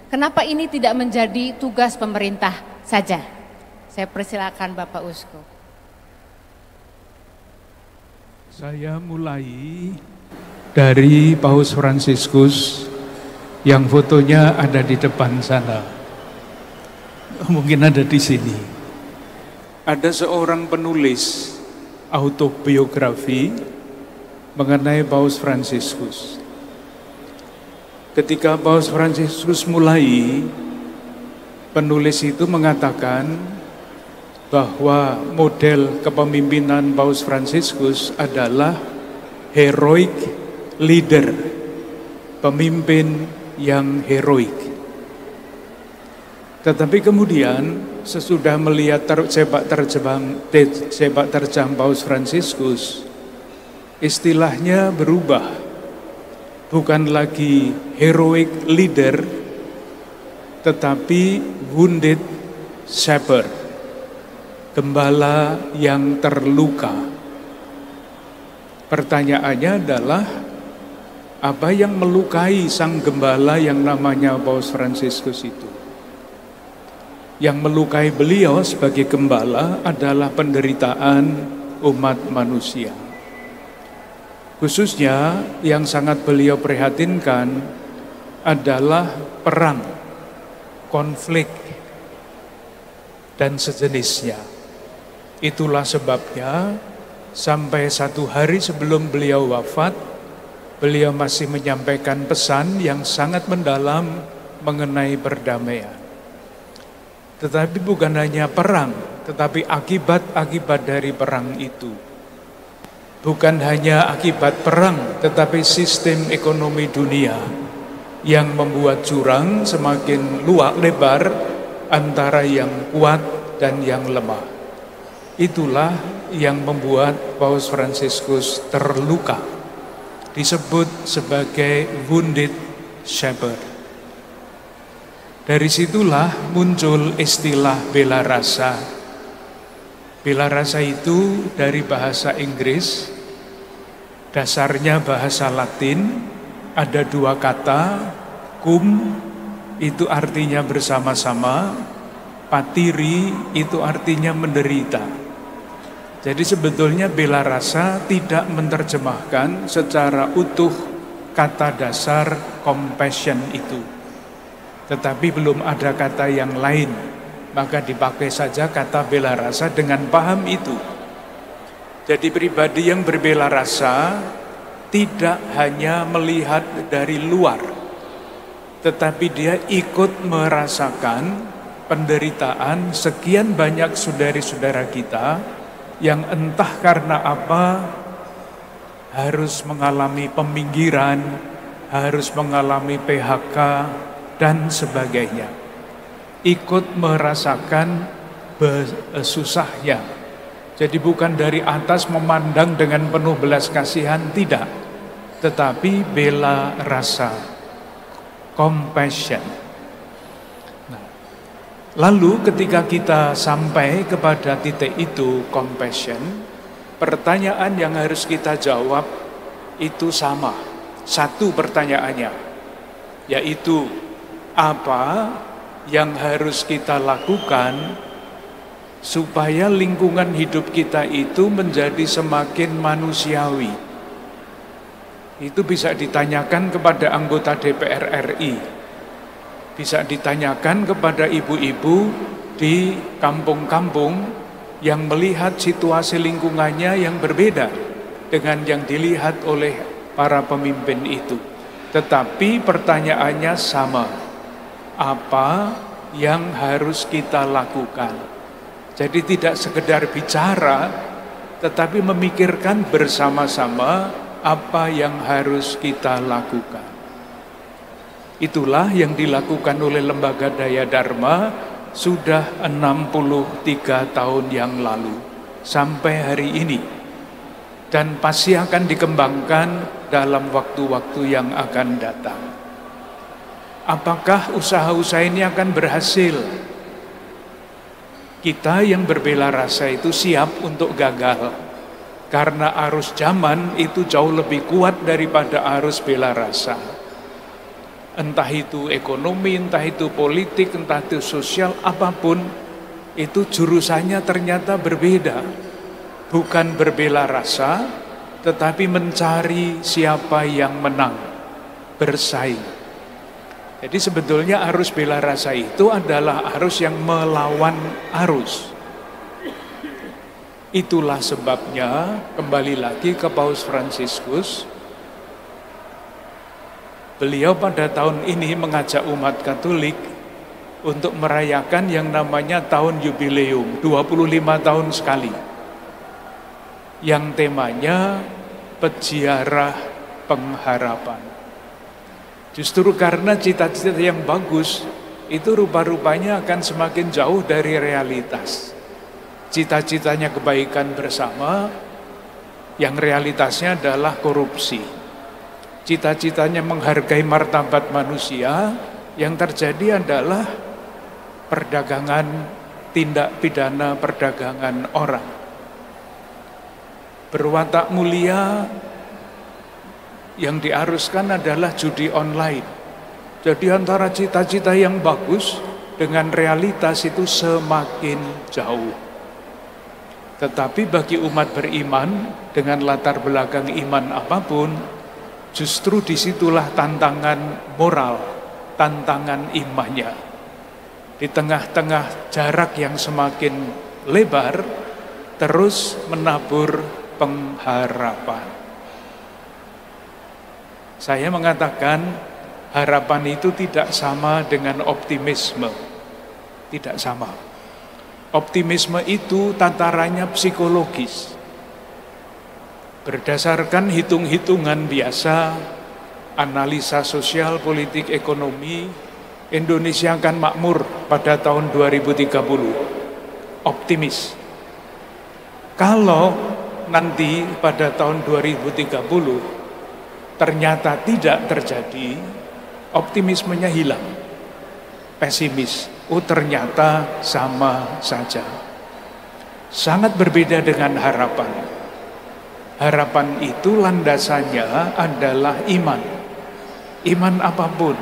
Kenapa ini tidak menjadi tugas pemerintah saja? Saya persilakan Bapak Uskup. Saya mulai dari Paus Fransiskus yang fotonya ada di depan sana. Mungkin ada di sini. Ada seorang penulis autobiografi mengenai Paus Fransiskus. Ketika Paus Fransiskus mulai, penulis itu mengatakan bahwa model kepemimpinan Paus Fransiskus adalah heroic leader, pemimpin yang heroik. Tetapi kemudian sesudah melihat sepak terjang Paus Fransiskus, istilahnya berubah. Bukan lagi heroic leader, tetapi wounded shepherd, gembala yang terluka. Pertanyaannya adalah, apa yang melukai sang gembala yang namanya Paus Fransiskus itu? Yang melukai beliau sebagai gembala adalah penderitaan umat manusia. Khususnya yang sangat beliau prihatinkan adalah perang, konflik, dan sejenisnya. Itulah sebabnya sampai satu hari sebelum beliau wafat, beliau masih menyampaikan pesan yang sangat mendalam mengenai perdamaian. Tetapi bukan hanya perang, tetapi akibat-akibat dari perang itu. Bukan hanya akibat perang, tetapi sistem ekonomi dunia yang membuat jurang semakin lebar antara yang kuat dan yang lemah. Itulah yang membuat Paus Fransiskus terluka, disebut sebagai wounded shepherd. Dari situlah muncul istilah bela rasa. Bela rasa itu dari bahasa Inggris, dasarnya bahasa Latin, ada dua kata, cum itu artinya bersama-sama, patiri itu artinya menderita. Jadi sebetulnya bela rasa tidak menerjemahkan secara utuh kata dasar compassion itu. Tetapi belum ada kata yang lain. Maka dipakai saja kata bela rasa dengan paham itu. Jadi pribadi yang berbela rasa tidak hanya melihat dari luar, tetapi dia ikut merasakan penderitaan sekian banyak saudara-saudara kita yang entah karena apa harus mengalami peminggiran, harus mengalami PHK, dan sebagainya. Ikut merasakan susahnya. Jadi bukan dari atas memandang dengan penuh belas kasihan, tidak. Tetapi bela rasa, compassion. Nah, lalu ketika kita sampai kepada titik itu, compassion, pertanyaan yang harus kita jawab itu sama. Satu pertanyaannya, yaitu apa yang harus kita lakukan supaya lingkungan hidup kita itu menjadi semakin manusiawi. Itu bisa ditanyakan kepada anggota DPR RI, bisa ditanyakan kepada ibu-ibu di kampung-kampung yang melihat situasi lingkungannya yang berbeda dengan yang dilihat oleh para pemimpin itu. Tetapi pertanyaannya sama. Apa yang harus kita lakukan? Jadi tidak sekedar bicara, tetapi memikirkan bersama-sama apa yang harus kita lakukan. Itulah yang dilakukan oleh Lembaga Daya Dharma sudah 63 tahun yang lalu sampai hari ini. Dan pasti akan dikembangkan dalam waktu-waktu yang akan datang. Apakah usaha-usaha ini akan berhasil? Kita yang berbela rasa itu siap untuk gagal. Karena arus zaman itu jauh lebih kuat daripada arus bela rasa. Entah itu ekonomi, entah itu politik, entah itu sosial, apapun, itu jurusannya ternyata berbeda. Bukan berbela rasa, tetapi mencari siapa yang menang, bersaing. Jadi sebetulnya arus bela rasa itu adalah arus yang melawan arus. Itulah sebabnya, kembali lagi ke Paus Fransiskus, beliau pada tahun ini mengajak umat Katolik untuk merayakan yang namanya tahun yubileum, 25 tahun sekali. Yang temanya peziarah pengharapan. Justru karena cita-cita yang bagus, itu rupa-rupanya akan semakin jauh dari realitas. Cita-citanya kebaikan bersama, yang realitasnya adalah korupsi. Cita-citanya menghargai martabat manusia, yang terjadi adalah perdagangan, tindak pidana perdagangan orang. Berwatak mulia yang diaruskan adalah judi online. Jadi antara cita-cita yang bagus dengan realitas itu semakin jauh. Tetapi bagi umat beriman dengan latar belakang iman apapun, justru disitulah tantangan moral, tantangan imannya. Di tengah-tengah jarak yang semakin lebar, terus menabur pengharapan. Saya mengatakan harapan itu tidak sama dengan optimisme. Tidak sama. Optimisme itu tatarannya psikologis. Berdasarkan hitung-hitungan biasa, analisa sosial, politik, ekonomi, Indonesia akan makmur pada tahun 2030. Optimis. Kalau nanti pada tahun 2030 ternyata tidak terjadi, optimismenya hilang. Pesimis. Oh ternyata sama saja. Sangat berbeda dengan harapan. Harapan itu landasannya adalah iman. Iman apapun.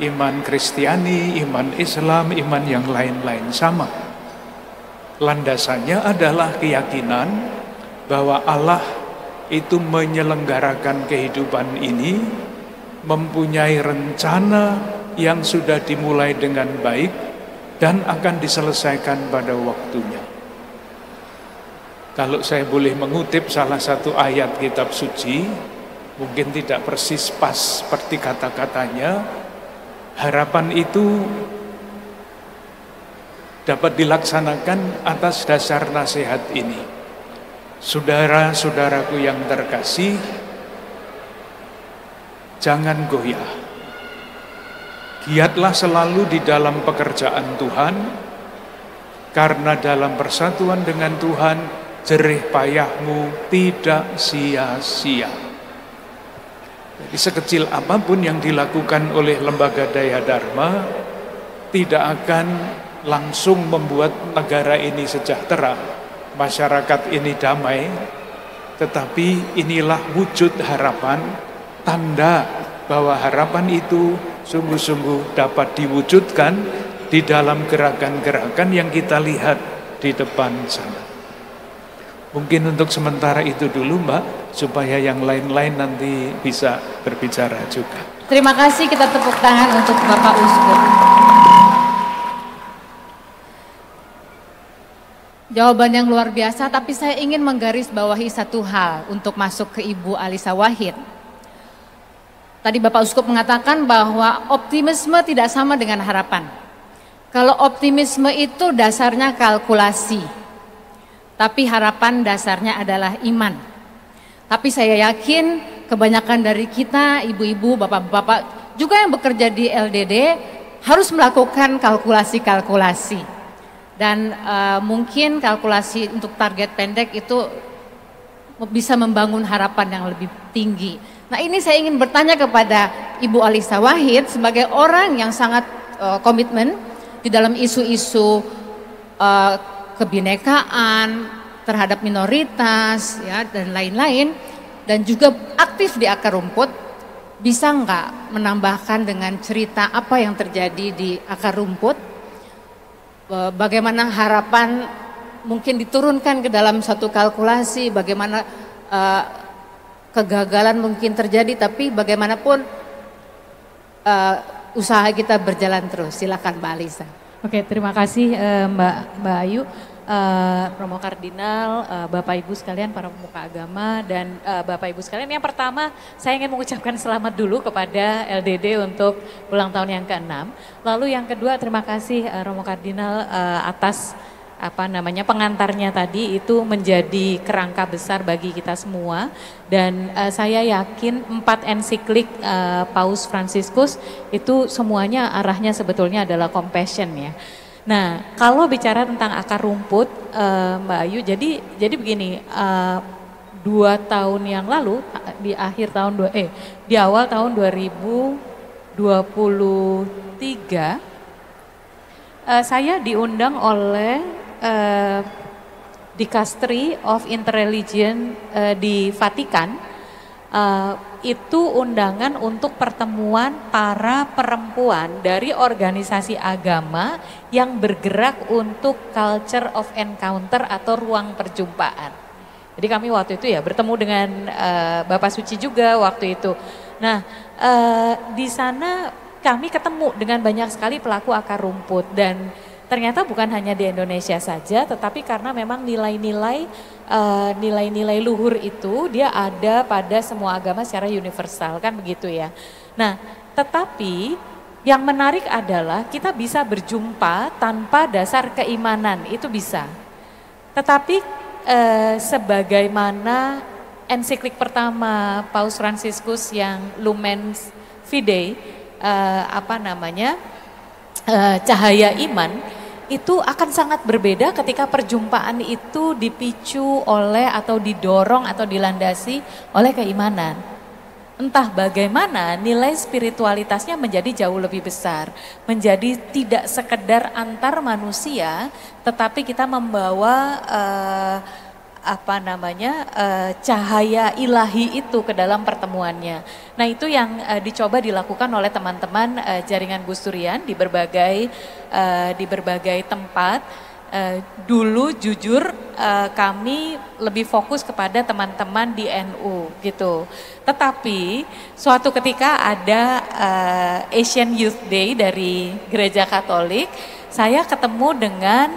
Iman Kristiani, iman Islam, iman yang lain-lain sama. Landasannya adalah keyakinan bahwa Allah itu menyelenggarakan kehidupan ini, mempunyai rencana yang sudah dimulai dengan baik dan akan diselesaikan pada waktunya. Kalau saya boleh mengutip salah satu ayat kitab suci, mungkin tidak persis pas seperti kata-katanya, harapan itu dapat dilaksanakan atas dasar nasihat ini. Saudara-saudaraku yang terkasih, jangan goyah. Giatlah selalu di dalam pekerjaan Tuhan, karena dalam persatuan dengan Tuhan, jerih payahmu tidak sia-sia. Jadi sekecil apapun yang dilakukan oleh lembaga Daya Dharma, tidak akan langsung membuat negara ini sejahtera, masyarakat ini damai, tetapi inilah wujud harapan, tanda bahwa harapan itu sungguh-sungguh dapat diwujudkan di dalam gerakan-gerakan yang kita lihat di depan sana. Mungkin untuk sementara itu dulu Mbak, supaya yang lain-lain nanti bisa berbicara juga. Terima kasih, kita tepuk tangan untuk Bapak Uskup. Jawaban yang luar biasa, tapi saya ingin menggarisbawahi satu hal untuk masuk ke Ibu Alisa Wahid. Tadi Bapak Uskup mengatakan bahwa optimisme tidak sama dengan harapan. Kalau optimisme itu dasarnya kalkulasi, tapi harapan dasarnya adalah iman. Tapi saya yakin kebanyakan dari kita, ibu-ibu, bapak-bapak, juga yang bekerja di LDD harus melakukan kalkulasi-kalkulasi. Dan mungkin kalkulasi untuk target pendek itu bisa membangun harapan yang lebih tinggi. Nah ini saya ingin bertanya kepada Ibu Alisa Wahid sebagai orang yang sangat komitmen di dalam isu-isu kebinekaan terhadap minoritas ya dan lain-lain, dan juga aktif di akar rumput. bisa nggak menambahkan dengan cerita apa yang terjadi di akar rumput, bagaimana harapan mungkin diturunkan ke dalam satu kalkulasi, bagaimana kegagalan mungkin terjadi, tapi bagaimanapun usaha kita berjalan terus. Silakan Mbak Alisa. Oke, terima kasih Mbak Ayu. Romo Kardinal, Bapak Ibu sekalian, para pemuka agama, dan Bapak Ibu sekalian. Yang pertama, saya ingin mengucapkan selamat dulu kepada LDD untuk ulang tahun yang ke-6. Lalu yang kedua, terima kasih Romo Kardinal atas pengantarnya tadi, itu menjadi kerangka besar bagi kita semua. Dan saya yakin 4 ensiklik Paus Fransiskus itu semuanya arahnya sebetulnya adalah compassion ya. Nah, kalau bicara tentang akar rumput, Mbak Ayu, jadi begini, 2 tahun yang lalu, di awal tahun 2023, saya diundang oleh Dicastery of Interreligion di Vatikan. Itu undangan untuk pertemuan para perempuan dari organisasi agama yang bergerak untuk culture of encounter atau ruang perjumpaan. Jadi kami waktu itu ya bertemu dengan Bapak Suci juga waktu itu. Nah, di sana kami ketemu dengan banyak sekali pelaku akar rumput, dan ternyata bukan hanya di Indonesia saja, tetapi karena memang nilai-nilai luhur itu dia ada pada semua agama secara universal, kan begitu ya. Nah, tetapi yang menarik adalah kita bisa berjumpa tanpa dasar keimanan, itu bisa. Tetapi sebagaimana ensiklik pertama Paus Fransiskus yang Lumen Fidei, cahaya iman, itu akan sangat berbeda ketika perjumpaan itu dipicu oleh atau didorong atau dilandasi oleh keimanan. Entah bagaimana nilai spiritualitasnya menjadi jauh lebih besar, menjadi tidak sekedar antar manusia, tetapi kita membawa cahaya ilahi itu ke dalam pertemuannya. Nah, itu yang dicoba dilakukan oleh teman-teman jaringan Gus Durian di berbagai tempat. Dulu jujur kami lebih fokus kepada teman-teman di NU gitu. Tetapi suatu ketika ada Asian Youth Day dari Gereja Katolik, saya ketemu dengan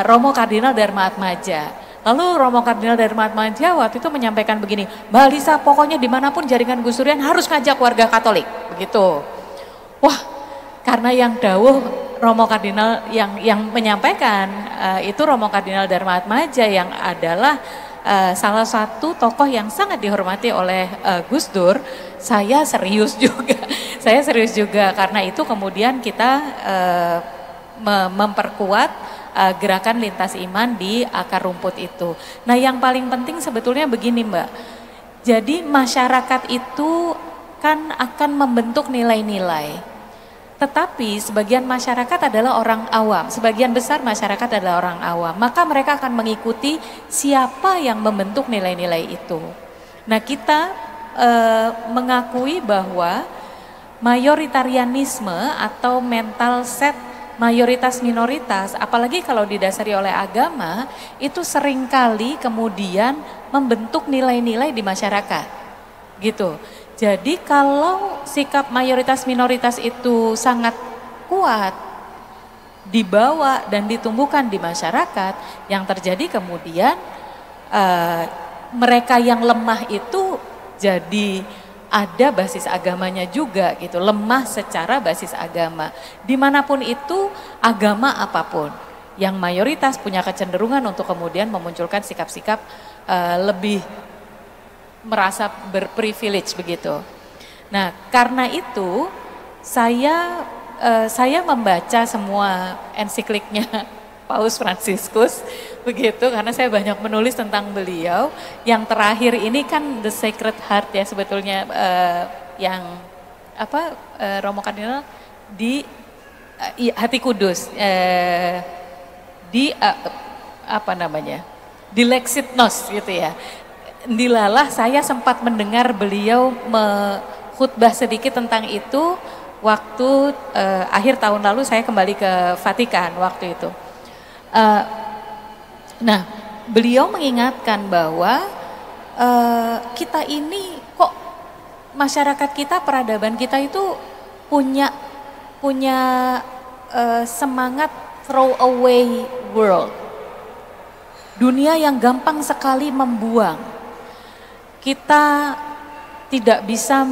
Romo Kardinal Dharma Atmaja. Lalu Romo Kardinal Dharma Atmaja waktu itu menyampaikan begini, Mbak Alisa, pokoknya dimanapun jaringan Gus Durian harus ngajak warga Katolik, begitu. Wah, karena yang dawuh Romo Kardinal yang menyampaikan itu Romo Kardinal Dharma Atmaja yang adalah salah satu tokoh yang sangat dihormati oleh Gus Dur. Saya serius juga karena itu kemudian kita memperkuat gerakan lintas iman di akar rumput itu. Nah, yang paling penting sebetulnya begini Mbak, jadi masyarakat itu kan akan membentuk nilai-nilai, tetapi sebagian masyarakat adalah orang awam, sebagian besar masyarakat adalah orang awam, maka mereka akan mengikuti siapa yang membentuk nilai-nilai itu. Nah, kita mengakui bahwa mayoritarianisme atau mental set mayoritas minoritas, apalagi kalau didasari oleh agama, itu seringkali kemudian membentuk nilai-nilai di masyarakat, gitu. Jadi kalau sikap mayoritas minoritas itu sangat kuat dibawa dan ditumbuhkan di masyarakat, yang terjadi kemudian mereka yang lemah itu jadi ada basis agamanya juga gitu, lemah secara basis agama. Dimanapun itu agama apapun, yang mayoritas punya kecenderungan untuk kemudian memunculkan sikap-sikap lebih merasa berprivilege begitu. Nah, karena itu saya membaca semua ensikliknya Paus Fransiskus begitu, karena saya banyak menulis tentang beliau. Yang terakhir ini kan The Sacred Heart ya sebetulnya, Romo Kardinal di Hati Kudus, di Lexit Nos gitu ya. Dilalah saya sempat mendengar beliau khutbah sedikit tentang itu waktu akhir tahun lalu saya kembali ke Vatikan waktu itu. Nah, beliau mengingatkan bahwa kita ini kok masyarakat kita, peradaban kita itu punya semangat throw away world. Dunia yang gampang sekali membuang. Kita tidak bisa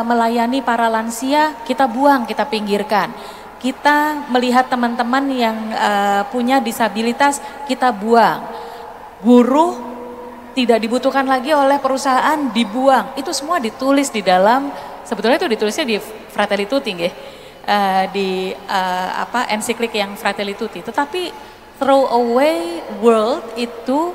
melayani para lansia, kita buang, kita pinggirkan. Kita melihat teman-teman yang punya disabilitas, kita buang. Buruh tidak dibutuhkan lagi oleh perusahaan, dibuang. Itu semua ditulis di dalam, sebetulnya itu ditulisnya di Fratelli Tutti, di ensiklik yang Fratelli Tutti. Tetapi throw away world itu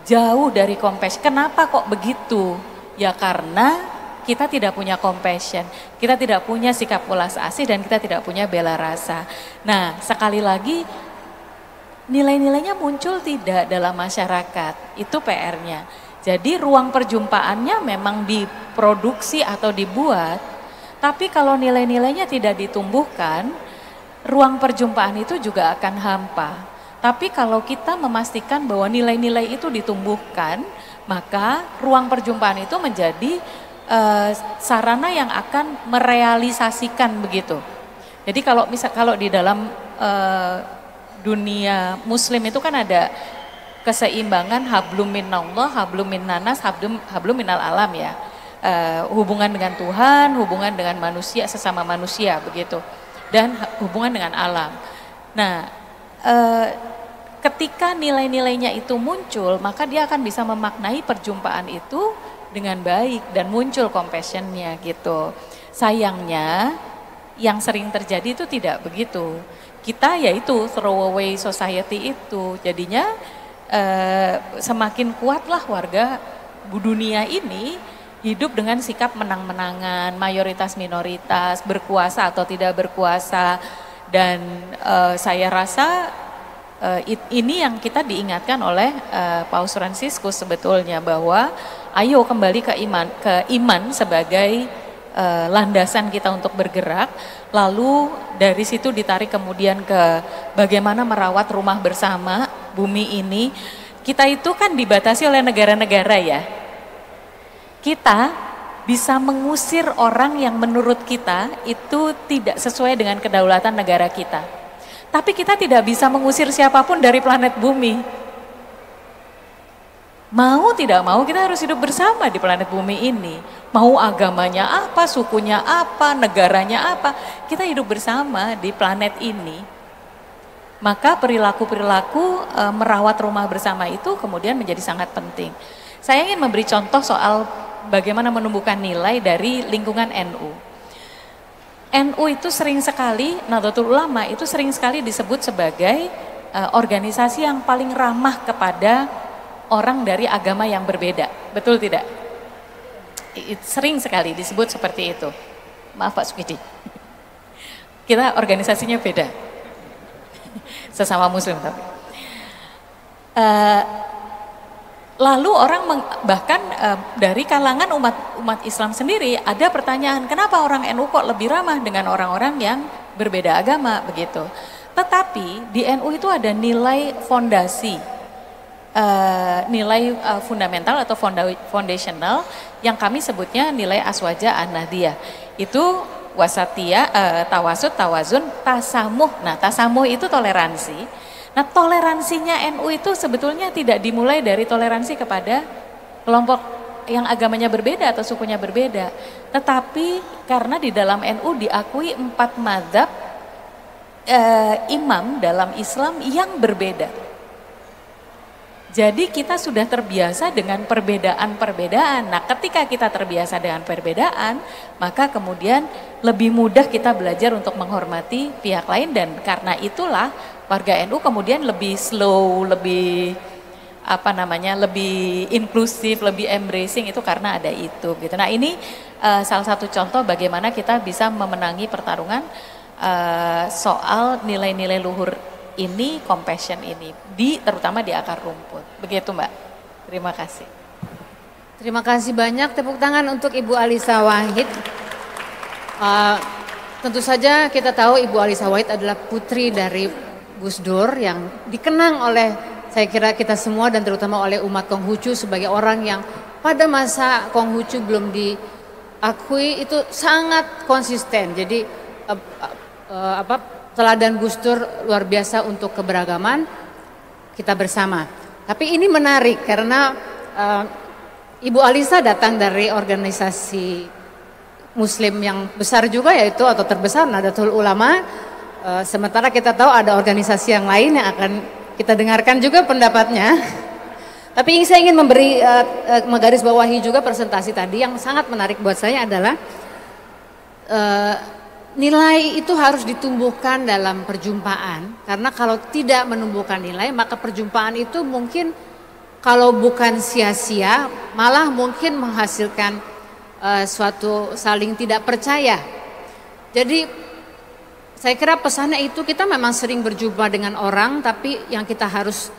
jauh dari compassion. Kenapa kok begitu? Ya karena kita tidak punya compassion, kita tidak punya sikap welas asih, dan kita tidak punya bela rasa. Nah, sekali lagi nilai-nilainya muncul tidak dalam masyarakat, itu PR-nya. Jadi ruang perjumpaannya memang diproduksi atau dibuat, tapi kalau nilai-nilainya tidak ditumbuhkan, ruang perjumpaan itu juga akan hampa. Tapi kalau kita memastikan bahwa nilai-nilai itu ditumbuhkan, maka ruang perjumpaan itu menjadi sarana yang akan merealisasikan begitu. Jadi kalau di dalam dunia muslim itu kan ada keseimbangan hablum minallah, hablum minnanas, hablum minal alam ya. Hubungan dengan Tuhan, hubungan dengan manusia, sesama manusia begitu. Dan hubungan dengan alam. Nah, ketika nilai-nilainya itu muncul, maka dia akan bisa memaknai perjumpaan itu dengan baik dan muncul compassion-nya gitu. Sayangnya yang sering terjadi itu tidak begitu. Kita yaitu throwaway society itu, jadinya semakin kuatlah warga dunia ini hidup dengan sikap menang-menangan, mayoritas minoritas, berkuasa atau tidak berkuasa, dan saya rasa ini yang kita diingatkan oleh Paus Fransiskus sebetulnya, bahwa ayo kembali ke iman sebagai landasan kita untuk bergerak, lalu dari situ ditarik kemudian ke bagaimana merawat rumah bersama bumi ini. Kita itu kan dibatasi oleh negara-negara ya. Kita bisa mengusir orang yang menurut kita itu tidak sesuai dengan kedaulatan negara kita. Tapi kita tidak bisa mengusir siapapun dari planet bumi. Mau tidak mau kita harus hidup bersama di planet bumi ini. Mau agamanya apa, sukunya apa, negaranya apa, kita hidup bersama di planet ini. Maka perilaku-perilaku merawat rumah bersama itu kemudian menjadi sangat penting. Saya ingin memberi contoh soal bagaimana menumbuhkan nilai dari lingkungan NU. NU itu sering sekali, Nahdlatul Ulama itu sering sekali disebut sebagai organisasi yang paling ramah kepada orang dari agama yang berbeda. Betul tidak? Sering sekali disebut seperti itu. Maaf Pak Sukidi. Kita organisasinya beda. Sesama muslim tapi. Lalu orang bahkan dari kalangan umat Islam sendiri ada pertanyaan, kenapa orang NU kok lebih ramah dengan orang-orang yang berbeda agama begitu. Tetapi di NU itu ada nilai fondasi, nilai fundamental atau foundational yang kami sebutnya nilai aswaja an-nahdiyah. Itu wasatiyah, tawasud, tawazun, tasamuh. Nah, tasamuh itu toleransi. Nah, toleransinya NU itu sebetulnya tidak dimulai dari toleransi kepada kelompok yang agamanya berbeda atau sukunya berbeda. Tetapi karena di dalam NU diakui 4 mazhab imam dalam Islam yang berbeda. Jadi kita sudah terbiasa dengan perbedaan-perbedaan. Nah, ketika kita terbiasa dengan perbedaan, maka kemudian lebih mudah kita belajar untuk menghormati pihak lain, dan karena itulah warga NU kemudian lebih slow, lebih lebih inklusif, lebih embracing, itu karena ada itu gitu. Nah, ini salah satu contoh bagaimana kita bisa memenangi pertarungan soal nilai-nilai luhur ini, compassion ini, terutama di akar rumput. Begitu Mbak, terima kasih. Terima kasih banyak, tepuk tangan untuk Ibu Alisa Wahid. Tentu saja kita tahu Ibu Alisa Wahid adalah putri dari Gus Dur yang dikenang oleh saya kira kita semua dan terutama oleh umat Konghucu sebagai orang yang pada masa Konghucu belum diakui itu sangat konsisten. Jadi teladan Gus Dur luar biasa untuk keberagaman kita bersama. Tapi ini menarik karena Ibu Alisa datang dari organisasi Muslim yang besar juga yaitu atau terbesar Nahdlatul Ulama. Sementara kita tahu ada organisasi yang lain yang akan kita dengarkan juga pendapatnya. Tapi saya ingin memberi menggarisbawahi juga presentasi tadi yang sangat menarik buat saya adalah nilai itu harus ditumbuhkan dalam perjumpaan. Karena kalau tidak menumbuhkan nilai maka perjumpaan itu mungkin kalau bukan sia-sia malah mungkin menghasilkan suatu saling tidak percaya. Jadi saya kira pesannya itu kita memang sering berjumpa dengan orang tapi yang kita harus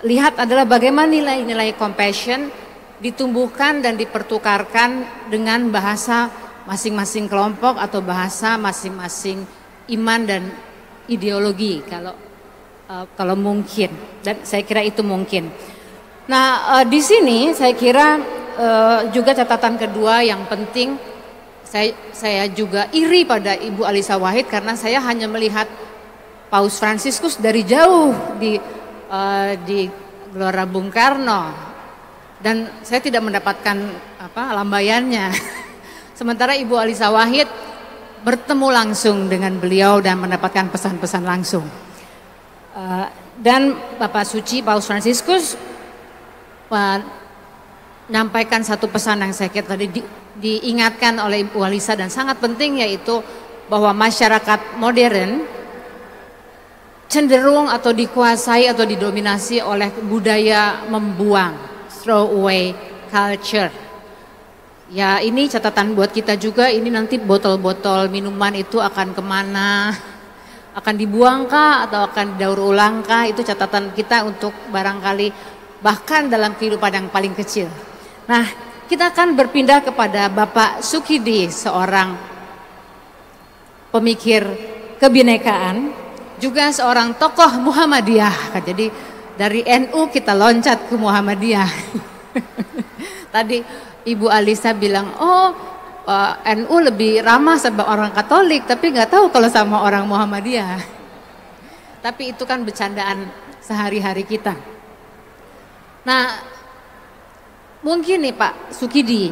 lihat adalah bagaimana nilai-nilai compassion ditumbuhkan dan dipertukarkan dengan bahasa masing-masing kelompok atau bahasa masing-masing iman dan ideologi kalau mungkin, dan saya kira itu mungkin. Nah di sini saya kira juga catatan kedua yang penting, saya juga iri pada Ibu Alisa Wahid karena saya hanya melihat Paus Fransiskus dari jauh di Gelora Bung Karno dan saya tidak mendapatkan lambayannya. Sementara Ibu Alisa Wahid bertemu langsung dengan beliau dan mendapatkan pesan-pesan langsung. Dan Bapak Suci Paus Fransiskus menyampaikan satu pesan yang saya kira tadi diingatkan oleh Ibu Alisa dan sangat penting, yaitu bahwa masyarakat modern cenderung atau dikuasai atau didominasi oleh budaya membuang, throw away culture. Ya ini catatan buat kita juga, ini nanti botol-botol minuman itu akan kemana, akan dibuangkah atau akan didaur ulangkah, itu catatan kita untuk barangkali bahkan dalam kehidupan yang paling kecil. Nah kita akan berpindah kepada Bapak Sukidi, seorang pemikir kebinekaan, juga seorang tokoh Muhammadiyah. Jadi dari NU kita loncat ke Muhammadiyah. Tadi Ibu Alisa bilang, NU lebih ramah sama orang Katolik, tapi nggak tahu kalau sama orang Muhammadiyah. Tapi itu kan bercandaan sehari-hari kita. Nah, mungkin nih Pak Sukidi,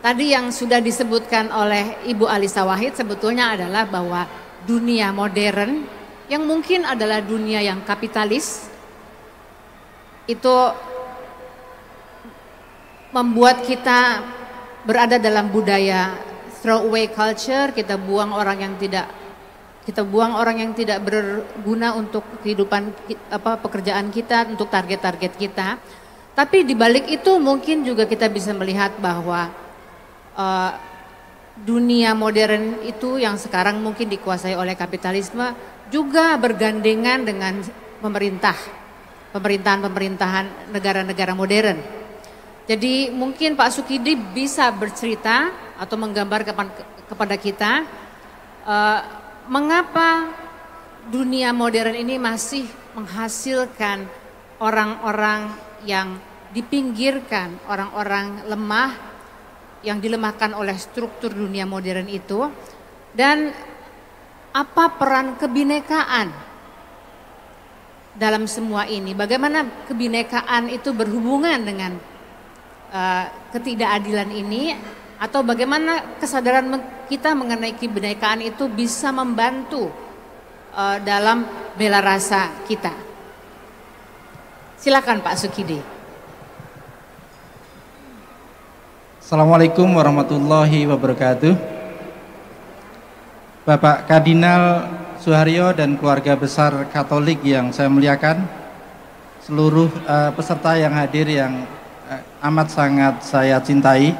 tadi yang sudah disebutkan oleh Ibu Alisa Wahid sebetulnya adalah bahwa dunia modern yang mungkin adalah dunia yang kapitalis itu membuat kita berada dalam budaya throwaway culture, kita buang orang yang tidak berguna untuk kehidupan pekerjaan kita, untuk target-target kita. Tapi di balik itu mungkin juga kita bisa melihat bahwa dunia modern itu yang sekarang mungkin dikuasai oleh kapitalisme juga bergandengan dengan pemerintahan negara-negara modern. Jadi mungkin Pak Sukidi bisa bercerita atau menggambar kepada kita mengapa dunia modern ini masih menghasilkan orang-orang yang dipinggirkan, orang-orang lemah yang dilemahkan oleh struktur dunia modern itu, dan apa peran kebinekaan dalam semua ini, bagaimana kebinekaan itu berhubungan dengan ketidakadilan ini, atau bagaimana kesadaran kita mengenai kebinekaan itu bisa membantu dalam bela rasa kita. Silakan Pak Sukidi. Assalamualaikum warahmatullahi wabarakatuh. Bapak Kardinal Suharyo dan keluarga besar Katolik yang saya muliakan, seluruh peserta yang hadir yang amat sangat saya cintai.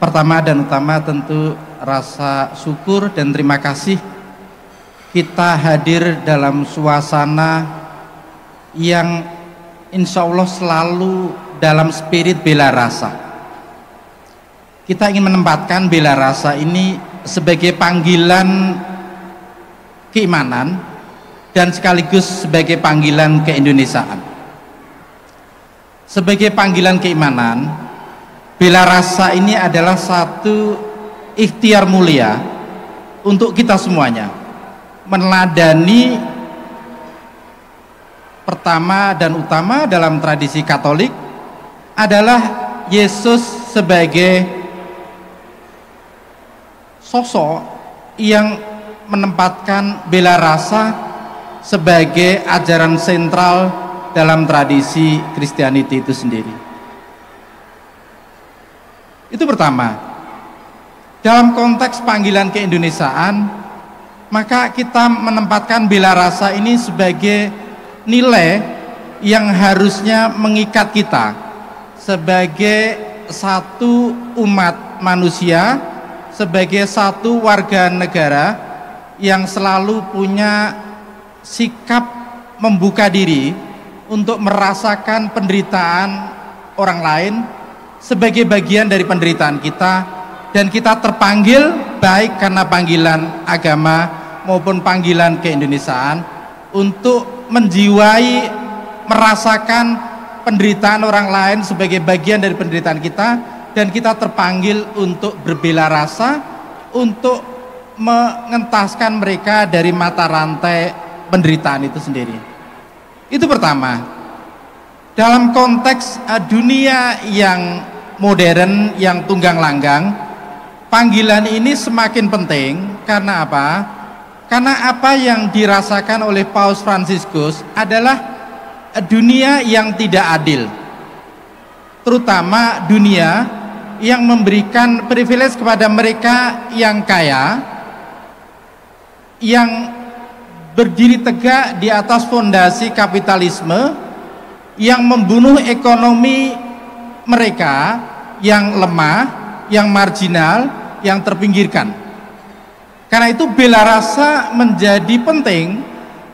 Pertama dan utama tentu rasa syukur dan terima kasih kita hadir dalam suasana yang insya Allah selalu dalam spirit bela rasa. Kita ingin menempatkan bela rasa ini sebagai panggilan keimanan dan sekaligus sebagai panggilan keindonesiaan. Sebagai panggilan keimanan, bela rasa ini adalah satu ikhtiar mulia untuk kita semuanya meneladani pertama dan utama dalam tradisi Katolik adalah Yesus sebagai sosok yang menempatkan bela rasa sebagai ajaran sentral dalam tradisi Kristianiti itu sendiri. Itu pertama. Dalam konteks panggilan keindonesiaan, maka kita menempatkan bela rasa ini sebagai nilai yang harusnya mengikat kita sebagai satu umat manusia, sebagai satu warga negara yang selalu punya sikap membuka diri untuk merasakan penderitaan orang lain sebagai bagian dari penderitaan kita, dan kita terpanggil baik karena panggilan agama maupun panggilan keindonesiaan untuk menjiwai, merasakan penderitaan orang lain sebagai bagian dari penderitaan kita, dan kita terpanggil untuk berbela rasa untuk mengentaskan mereka dari mata rantai penderitaan itu sendiri. Itu pertama. Dalam konteks dunia yang modern, yang tunggang langgang, panggilan ini semakin penting. Karena apa? Karena apa yang dirasakan oleh Paus Fransiskus adalah dunia yang tidak adil, terutama dunia yang memberikan privilege kepada mereka yang kaya, yang berdiri tegak di atas fondasi kapitalisme, yang membunuh ekonomi mereka yang lemah, yang marginal, yang terpinggirkan. Karena itu bela rasa menjadi penting,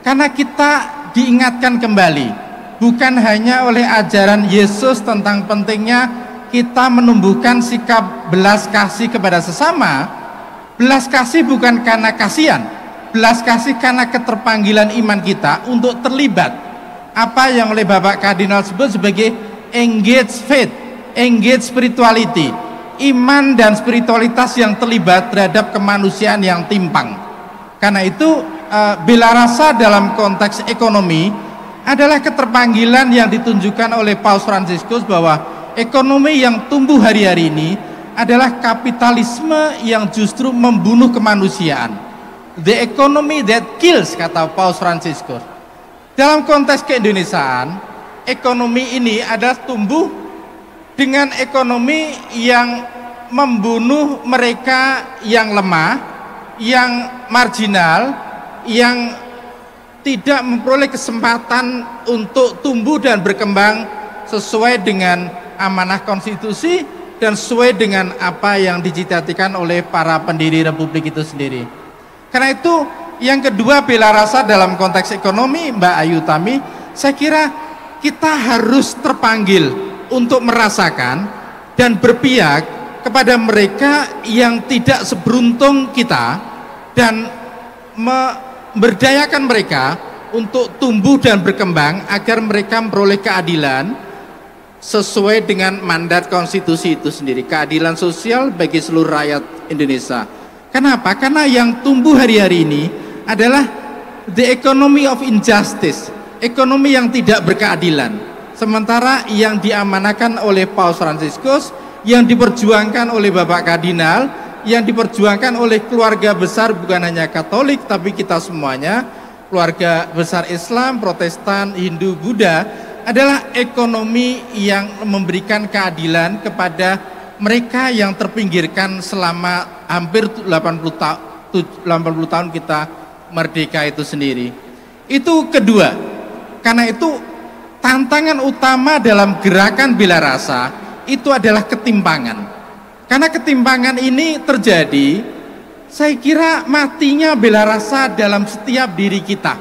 karena kita diingatkan kembali bukan hanya oleh ajaran Yesus tentang pentingnya kita menumbuhkan sikap belas kasih kepada sesama. Belas kasih bukan karena kasihan, belas kasih karena keterpanggilan iman kita untuk terlibat, apa yang oleh Bapak Kardinal sebut sebagai engage faith, engage spirituality, iman dan spiritualitas yang terlibat terhadap kemanusiaan yang timpang. Karena itu bela rasa dalam konteks ekonomi adalah keterpanggilan yang ditunjukkan oleh Paus Fransiskus bahwa ekonomi yang tumbuh hari-hari ini adalah kapitalisme yang justru membunuh kemanusiaan. The economy that kills, kata Paus Fransiskus. Dalam konteks keindonesiaan, ekonomi ini adalah tumbuh dengan ekonomi yang membunuh mereka yang lemah, yang marginal, yang tidak memperoleh kesempatan untuk tumbuh dan berkembang sesuai dengan amanah konstitusi dan sesuai dengan apa yang dicita-citakan oleh para pendiri republik itu sendiri. Karena itu yang kedua, bela rasa dalam konteks ekonomi, Mbak Ayu Tami, saya kira kita harus terpanggil untuk merasakan dan berpihak kepada mereka yang tidak seberuntung kita, dan memberdayakan mereka untuk tumbuh dan berkembang agar mereka memperoleh keadilan sesuai dengan mandat konstitusi itu sendiri, keadilan sosial bagi seluruh rakyat Indonesia. Kenapa? Karena yang tumbuh hari-hari ini adalah the economy of injustice, ekonomi yang tidak berkeadilan. Sementara yang diamanahkan oleh Paus Fransiskus, yang diperjuangkan oleh Bapak Kardinal, yang diperjuangkan oleh keluarga besar bukan hanya Katolik tapi kita semuanya, keluarga besar Islam, Protestan, Hindu, Buddha, adalah ekonomi yang memberikan keadilan kepada mereka yang terpinggirkan selama hampir 80 tahun kita merdeka itu sendiri. Itu kedua. Karena itu tantangan utama dalam gerakan bela rasa itu adalah ketimpangan. Karena ketimpangan ini terjadi, saya kira matinya bela rasa dalam setiap diri kita.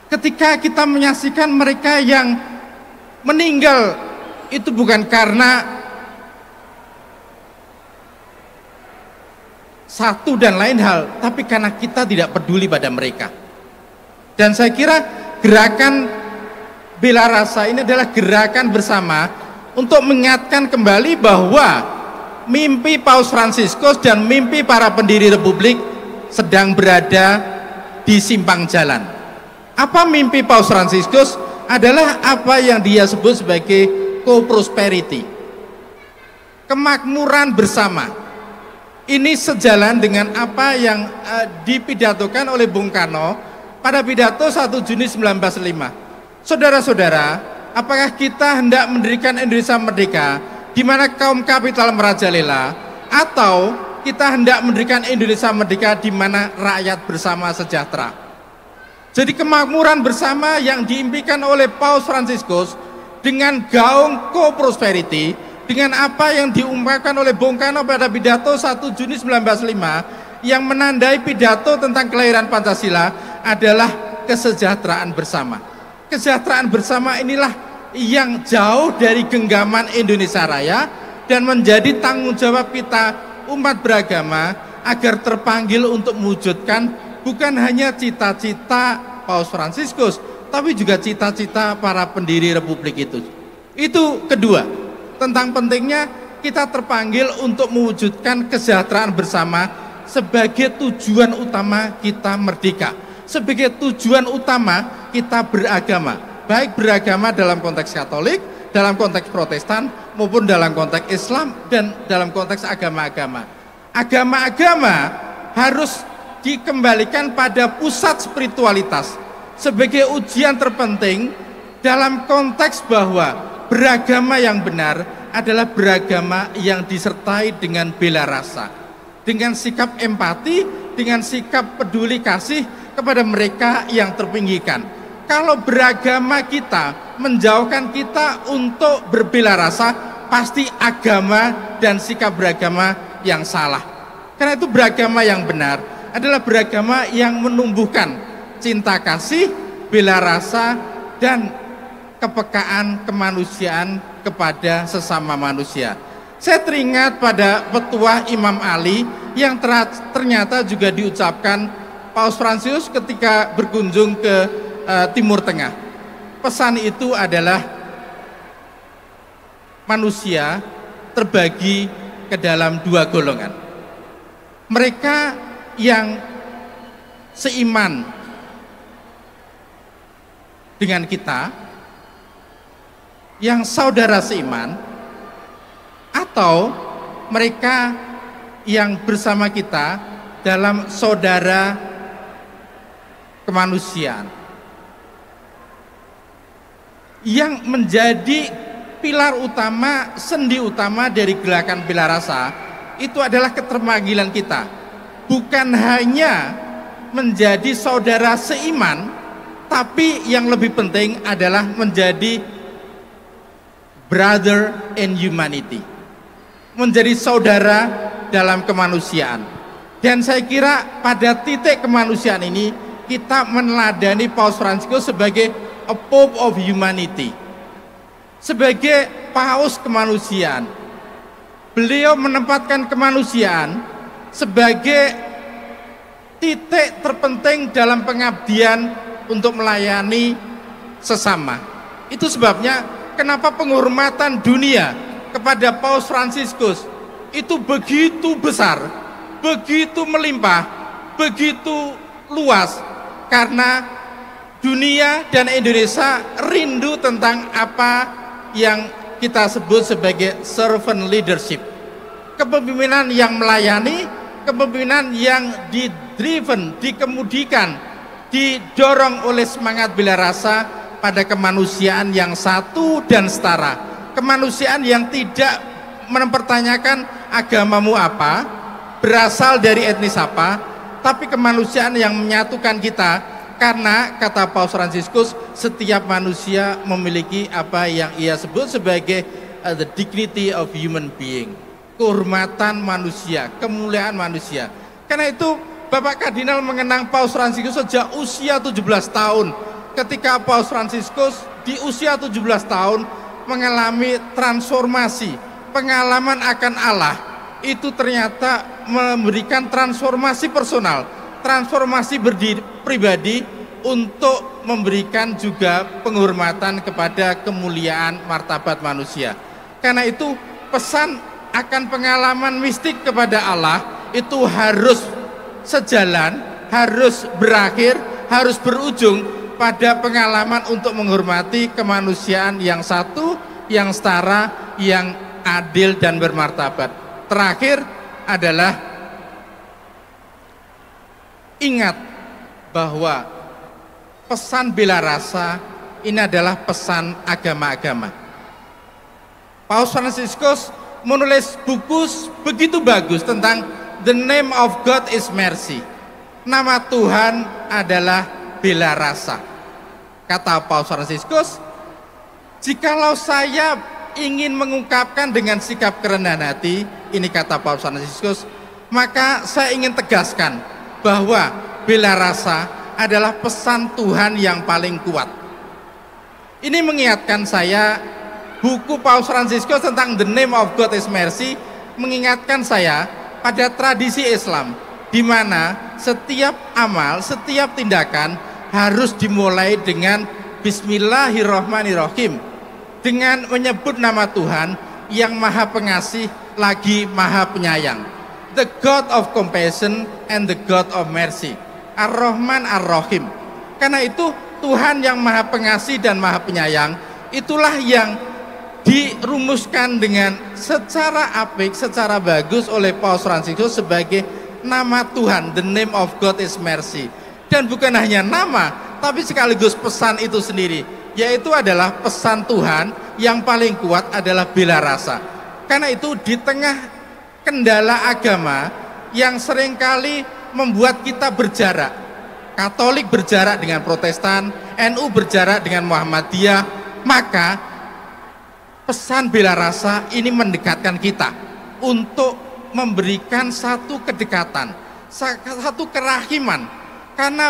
Ketika kita menyaksikan mereka yang meninggal itu bukan karena satu dan lain hal, tapi karena kita tidak peduli pada mereka. Dan saya kira gerakan bela rasa ini adalah gerakan bersama untuk mengingatkan kembali bahwa mimpi Paus Fransiskus dan mimpi para pendiri Republik sedang berada di simpang jalan. Apa mimpi Paus Fransiskus? Adalah apa yang dia sebut sebagai co-prosperity, kemakmuran bersama. Ini sejalan dengan apa yang dipidatokan oleh Bung Karno pada pidato 1 Juni 1945. Saudara-saudara, apakah kita hendak mendirikan Indonesia merdeka di mana kaum kapital merajalela, atau kita hendak mendirikan Indonesia merdeka di mana rakyat bersama sejahtera? Jadi kemakmuran bersama yang diimpikan oleh Paus Fransiskus dengan gaung co-prosperity, dengan apa yang diungkapkan oleh Bung Karno pada pidato 1 Juni 1945 yang menandai pidato tentang kelahiran Pancasila adalah kesejahteraan bersama. Kesejahteraan bersama inilah yang jauh dari genggaman Indonesia Raya dan menjadi tanggung jawab kita umat beragama agar terpanggil untuk mewujudkan bukan hanya cita-cita Paus Fransiskus, tapi juga cita-cita para pendiri Republik itu. Itu kedua, tentang pentingnya kita terpanggil untuk mewujudkan kesejahteraan bersama sebagai tujuan utama kita merdeka, sebagai tujuan utama kita beragama, baik beragama dalam konteks Katolik, dalam konteks Protestan, maupun dalam konteks Islam, dan dalam konteks agama-agama. Agama-agama harus dikembalikan pada pusat spiritualitas sebagai ujian terpenting dalam konteks bahwa beragama yang benar adalah beragama yang disertai dengan bela rasa, dengan sikap empati, dengan sikap peduli kasih kepada mereka yang terpinggirkan. Kalau beragama kita menjauhkan kita untuk berbela rasa, pasti agama dan sikap beragama yang salah. Karena itu beragama yang benar adalah beragama yang menumbuhkan cinta kasih, bela rasa, dan kepekaan kemanusiaan kepada sesama manusia. Saya teringat pada petuah Imam Ali yang ternyata juga diucapkan Paus Fransiskus ketika berkunjung ke Timur Tengah. Pesan itu adalah manusia terbagi ke dalam dua golongan. Mereka yang seiman dengan kita, yang saudara seiman, atau mereka yang bersama kita dalam saudara kemanusiaan. Yang menjadi pilar utama, sendi utama dari gerakan bela rasa itu adalah keterpanggilan kita, bukan hanya menjadi saudara seiman, tapi yang lebih penting adalah menjadi brother in humanity, menjadi saudara dalam kemanusiaan. Dan saya kira pada titik kemanusiaan ini kita meneladani Paus Fransiskus sebagai a Pope of Humanity, sebagai paus kemanusiaan. Beliau menempatkan kemanusiaan sebagai titik terpenting dalam pengabdian untuk melayani sesama. Itu sebabnya kenapa penghormatan dunia kepada Paus Fransiskus itu begitu besar, begitu melimpah, begitu luas, karena dunia dan Indonesia rindu tentang apa yang kita sebut sebagai servant leadership, kepemimpinan yang melayani, kepemimpinan yang didriven, dikemudikan, didorong oleh semangat bela rasa pada kemanusiaan yang satu dan setara, kemanusiaan yang tidak mempertanyakan agamamu apa, berasal dari etnis apa, tapi kemanusiaan yang menyatukan kita. Karena kata Paus Fransiskus, setiap manusia memiliki apa yang ia sebut sebagai the dignity of human being, kehormatan manusia, kemuliaan manusia. Karena itu Bapak Kardinal mengenang Paus Fransiskus sejak usia 17 tahun ketika Paus Fransiskus di usia 17 tahun mengalami transformasi, pengalaman akan Allah, itu ternyata memberikan transformasi personal, transformasi pribadi untuk memberikan juga penghormatan kepada kemuliaan martabat manusia. Karena itu pesan akan pengalaman mistik kepada Allah itu harus sejalan, harus berakhir, harus berujung pada pengalaman untuk menghormati kemanusiaan yang satu, yang setara, yang adil dan bermartabat. Terakhir adalah ingat bahwa pesan bela rasa ini adalah pesan agama-agama. Paus Fransiskus menulis buku begitu bagus tentang The Name of God is Mercy. Nama Tuhan adalah bela rasa. Kata Paus Fransiskus, jikalau saya ingin mengungkapkan dengan sikap kerendahan hati, ini kata Paus Fransiskus, maka saya ingin tegaskan bahwa bela rasa adalah pesan Tuhan yang paling kuat. Ini mengingatkan saya, buku Paus Fransiskus tentang The Name of God is Mercy mengingatkan saya pada tradisi Islam, di mana setiap amal, setiap tindakan harus dimulai dengan Bismillahirrahmanirrahim, dengan menyebut nama Tuhan yang Maha Pengasih lagi Maha Penyayang, the God of compassion and the God of mercy, Ar-Rahman Ar-Rahim. Karena itu Tuhan yang Maha Pengasih dan Maha Penyayang itulah yang dirumuskan dengan secara apik, secara bagus oleh Paus Fransiskus sebagai nama Tuhan, the name of God is mercy. Dan bukan hanya nama, tapi sekaligus pesan itu sendiri, yaitu adalah pesan Tuhan yang paling kuat adalah bela rasa. Karena itu di tengah kendala agama yang seringkali membuat kita berjarak, Katolik berjarak dengan Protestan, NU berjarak dengan Muhammadiyah, maka pesan bela rasa ini mendekatkan kita untuk memberikan satu kedekatan, satu kerahiman. Karena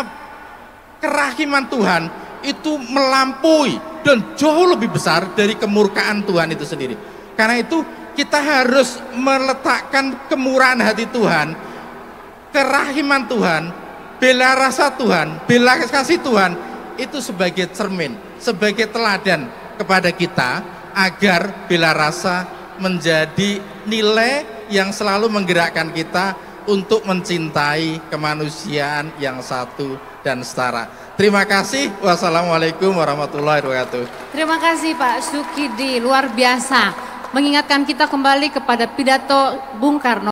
kerahiman Tuhan itu melampaui dan jauh lebih besar dari kemurkaan Tuhan itu sendiri. Karena itu kita harus meletakkan kemurahan hati Tuhan, kerahiman Tuhan, bela rasa Tuhan, bela kasih Tuhan itu sebagai cermin, sebagai teladan kepada kita, agar bela rasa menjadi nilai yang selalu menggerakkan kita untuk mencintai kemanusiaan yang satu dan setara. Terima kasih. Wassalamualaikum warahmatullahi wabarakatuh. Terima kasih Pak Sukidi, luar biasa mengingatkan kita kembali kepada pidato Bung Karno.